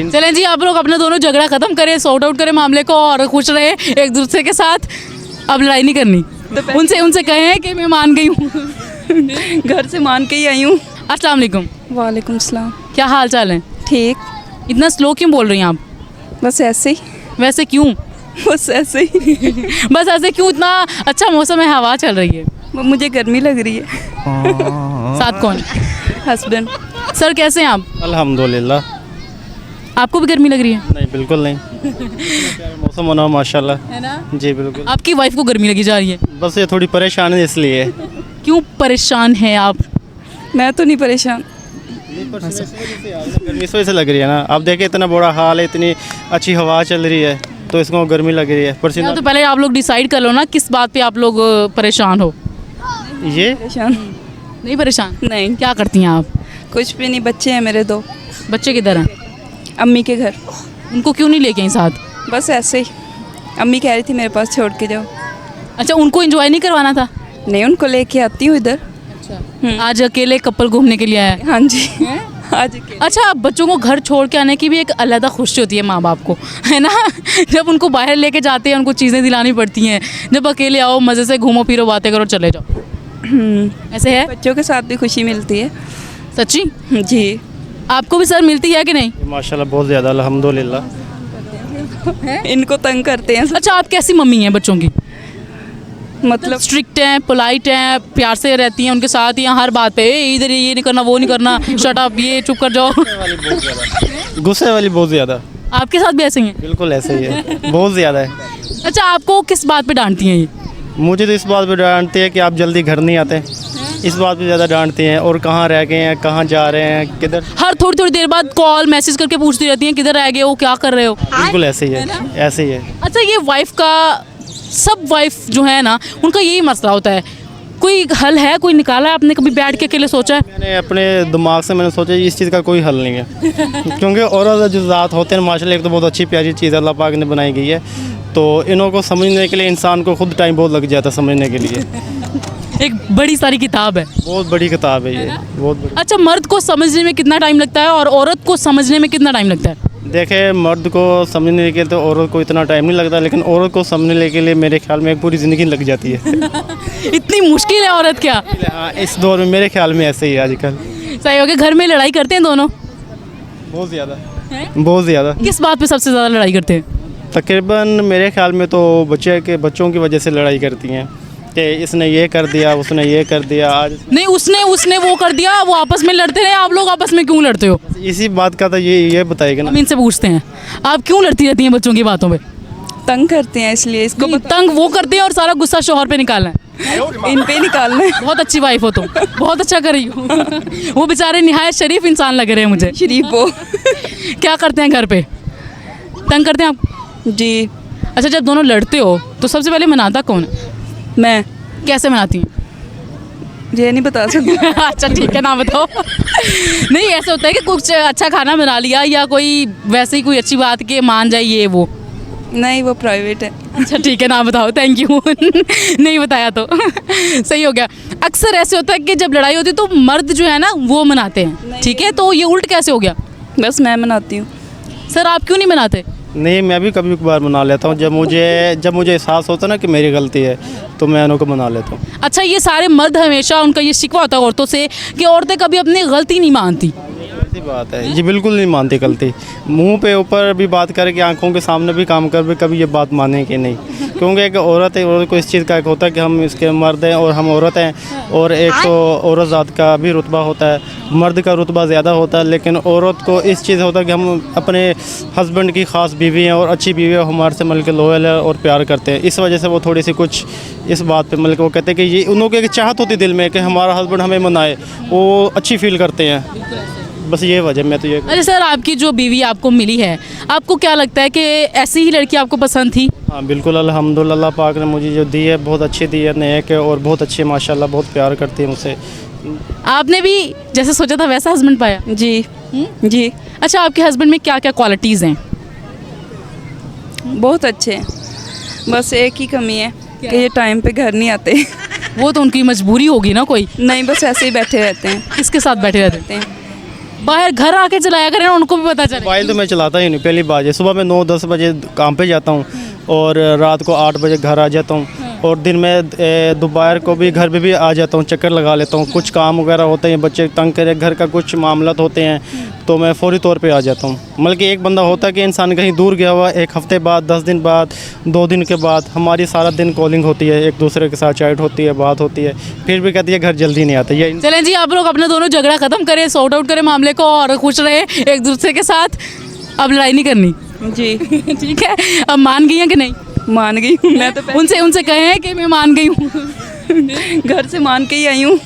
चलें जी, आप लोग अपना दोनों झगड़ा खत्म करें, सॉर्ट आउट करें मामले को और खुश रहे एक दूसरे के साथ। अब लड़ाई नहीं करनी। उनसे कहें कि मैं मान गई हूँ। घर से मान के ही आई हूँ। अस्सलाम वालेकुम। वालेकुम सलाम। क्या हाल चाल है? ठीक। इतना स्लो क्यों बोल रही हैं आप? बस ऐसे ही। वैसे क्यों? बस ऐसे ही। बस ऐसे क्यों? इतना अच्छा मौसम है, हवा चल रही है। मुझे गर्मी लग रही है। साथ कौन? हस्बैंड। सर कैसे हैं आप? अल्हम्दुलिल्लाह। आपको भी गर्मी लग रही है? नहीं, बिल्कुल नहीं। मौसम होना माशाल्लाह। है ना? जी बिल्कुल। आपकी वाइफ को गर्मी लगी जा रही है? बस ये थोड़ी परेशान है इसलिए। क्यों परेशान हैं आप? मैं तो नहीं परेशान। गर्मी इस वजह से लग रही है ना। आप देखें इतना बुरा हाल है, इतनी अच्छी हवा चल रही है तो इसको गर्मी लग रही है। पसीना तो पहले आप लोग डिसाइड कर लो ना किस बात पे आप लोग परेशान हो। ये परेशान नहीं परेशान? नहीं, क्या करती हैं आप? कुछ भी नहीं। बच्चे हैं मेरे 2। बच्चे किधर हैं? अम्मी के घर। उनको क्यों नहीं लेके आई साथ? बस ऐसे ही। अम्मी कह रही थी मेरे पास छोड़ के जाओ। अच्छा, उनको एंजॉय नहीं करवाना था? नहीं, उनको लेके आती हूँ इधर। आज अकेले कपल घूमने के लिए आया है? हाँ जी। आज के। अच्छा, बच्चों को घर छोड़ के आने की भी एक अलग खुशी होती है माँ बाप को, है ना? जब उनको बाहर लेके जाते हैं, उनको चीज़ें दिलानी पड़ती हैं। जब अकेले आओ, मज़े से घूमो फिरो, बातें करो, चले जाओ। ऐसे है? बच्चों के साथ भी खुशी मिलती है। सच्ची? जी। आपको भी सर मिलती है कि नहीं? माशाल्लाह बहुत ज़्यादा अल्हम्दुलिल्लाह। इनको तंग करते हैं। अच्छा, आप कैसी मम्मी हैं बच्चों की? मतलब स्ट्रिक्ट हैं, पोलाइट हैं, प्यार से रहती हैं उनके साथ, या हर बात पे इधर ये नहीं करना, वो नहीं करना, शट अप, ये चुप कर जाओ? गुस्से वाली बहुत ज़्यादा। आपके साथ भी ऐसे ही हैं? बिल्कुल ऐसे ही है, बहुत ज़्यादा है। अच्छा, आपको किस बात पे डांटती हैं ये? मुझे तो इस बात पे डांटती है कि आप जल्दी घर नहीं आते। इस बात पे ज़्यादा डांटती हैं। और कहाँ रह गए हैं, कहाँ जा रहे हैं, किधर। हर थोड़ी थोड़ी देर बाद कॉल मैसेज करके पूछती रहती हैं किधर रह गए हो, क्या कर रहे हो? बिल्कुल ऐसे ही है, ऐसे ही है। अच्छा, ये वाइफ का, सब वाइफ जो है ना, उनका यही मसला होता है। कोई हल है, कोई निकाला है आपने कभी बैठ के अकेले सोचा है? मैंने अपने दिमाग से मैंने सोचा इस चीज़ का कोई हल नहीं है। क्योंकि औरत जो ज़ात होते हैं माशाल्लाह, एक तो बहुत अच्छी प्यारी चीज़ अल्लाह पाक ने बनाई गई है। तो इन्हों को समझने के लिए इंसान को खुद टाइम बहुत लग जाता है समझने के लिए। एक बड़ी सारी किताब है। बहुत बड़ी किताब है ये, बहुत बड़ी। अच्छा, मर्द को समझने में कितना टाइम लगता है और औरत को समझने में कितना टाइम लगता है? देखे, मर्द को समझने के लिए तो औरत को इतना टाइम नहीं लगता, लेकिन औरत को समझने के लिए मेरे ख्याल में एक पूरी ज़िंदगी लग जाती है। इतनी मुश्किल है औरत क्या? हाँ, इस दौर में मेरे ख्याल में ऐसे ही है आजकल। सही हो गया। घर में लड़ाई करते हैं दोनों? बहुत ज़्यादा, बहुत ज़्यादा। किस बात पे सबसे ज़्यादा लड़ाई करते हैं? तकरीबन मेरे ख्याल में तो बच्चों की वजह से लड़ाई करती हैं कि इसने ये कर दिया, उसने ये कर दिया। आज नहीं, उसने वो कर दिया, वो आपस में लड़ते रहे। आप लोग आपस में क्यों लड़ते हो? इसी बात का तो ये बताएगा ना। हम इनसे पूछते हैं, आप क्यों लड़ती रहती हैं बच्चों की बातों पे? तंग करते हैं इसलिए इसको तंग वो करते हैं और सारा गुस्सा शौहर पे निकालना है। इन पे निकालना है। बहुत अच्छी वाइफ हो तुम, बहुत अच्छा कर रही हो। वो बेचारे निहायत शरीफ इंसान लग रहे हैं मुझे। शरीफ हो। क्या करते हैं घर पे? तंग करते हैं आप? जी। अच्छा, जब दोनों लड़ते हो तो सबसे पहले मनाता कौन है? मैं। कैसे मनाती हैं? ये नहीं बता सकती। अच्छा ठीक है, ना बताओ। नहीं, ऐसा होता है कि कुछ अच्छा खाना बना लिया या कोई वैसे ही कोई अच्छी बात के मान जाए, ये वो? नहीं, वो प्राइवेट है। अच्छा ठीक है, ना बताओ, थैंक यू। नहीं बताया तो सही हो गया। अक्सर ऐसे होता है कि जब लड़ाई होती है तो मर्द जो है ना वो मनाते हैं, ठीक है? तो ये उल्ट कैसे हो गया? बस मैं मनाती हूँ। सर, आप क्यों नहीं मनाते? नहीं, मैं भी कभी कभार मना लेता हूँ। जब मुझे एहसास होता है ना कि मेरी गलती है तो मैं उनको मना लेता हूँ। अच्छा, ये सारे मर्द हमेशा उनका ये शिकवा होता है औरतों से कि औरतें कभी अपनी गलती नहीं मानती। ऐसी बात है, ये बिल्कुल नहीं मानती गलती। मुंह पे ऊपर भी बात करके, आंखों के सामने भी काम कर भी कभी ये बात मानेंगे नहीं। क्योंकि एक औरत है, औरत को इस चीज़ का एक होता है कि हम इसके मर्द हैं और हम औरत हैं। और एक तो औरत ज़ात का भी रुतबा होता है, मर्द का रुतबा ज़्यादा होता है। लेकिन औरत को इस चीज़ होता है कि हम अपने हस्बैंड की ख़ास बीवी हैं और अच्छी बीवी है, हमारे से मिल के लोयल है और प्यार करते हैं। इस वजह से वो थोड़ी सी कुछ इस बात पे मिल के वो कहते हैं कि ये उन लोगों की एक चाहत होती दिल में कि हमारा हस्बैंड हमें मनाए, वो अच्छी फील करते हैं। बस ये वजह, मैं तो ये। अच्छा सर, आपकी जो बीवी आपको मिली है, आपको क्या लगता है कि ऐसी ही लड़की आपको पसंद थी? हाँ बिल्कुल, अल्हम्दुलिल्लाह पाक ने मुझे जो दी है बहुत अच्छी दी है, नेक है और बहुत अच्छी माशाल्लाह, बहुत प्यार करती है मुझसे। आपने भी जैसे सोचा था वैसा हस्बैंड पाया? जी। जी। अच्छा, आपके हस्बैंड में क्या क्या क्वालिटीज़ हैं? बहुत अच्छे हैं, बस एक ही कमी है कि ये टाइम पे घर नहीं आते। वो तो उनकी मजबूरी होगी ना कोई। नहीं, बस ऐसे ही बैठे रहते हैं। किसके साथ बैठे रहते हैं? बाहर घर आके चलाया करें ना, उनको भी पता चले। मोबाइल तो मैं चलाता ही नहीं, पहली बात है। सुबह मैं 9-10 बजे काम पे जाता हूँ और रात को 8 बजे घर आ जाता हूँ, और दिन में दोपहर को भी घर पे भी आ जाता हूँ, चक्कर लगा लेता हूँ। कुछ काम वगैरह होते हैं, बच्चे तंग करे, घर का कुछ मामला होते हैं, तो मैं फौरी तौर पे आ जाता हूँ। मतलब कि एक बंदा होता है कि इंसान कहीं दूर गया हुआ, एक हफ्ते बाद, 10 दिन बाद, 2 दिन के बाद हमारी सारा दिन कॉलिंग होती है, एक दूसरे के साथ चैट होती है, बात होती है, फिर भी कहती है घर जल्दी नहीं आता। ये चलें जी, आप लोग अपना दोनों झगड़ा खत्म करें, सॉर्ट आउट करें मामले को और खुश रहे एक दूसरे के साथ। अब लड़ाई नहीं करनी। जी ठीक है, अब मान गई हैं कि नहीं? मान गई हूँ मैं तो उनसे कहें कि मैं मान गई हूँ। घर से मान के ही आई हूँ।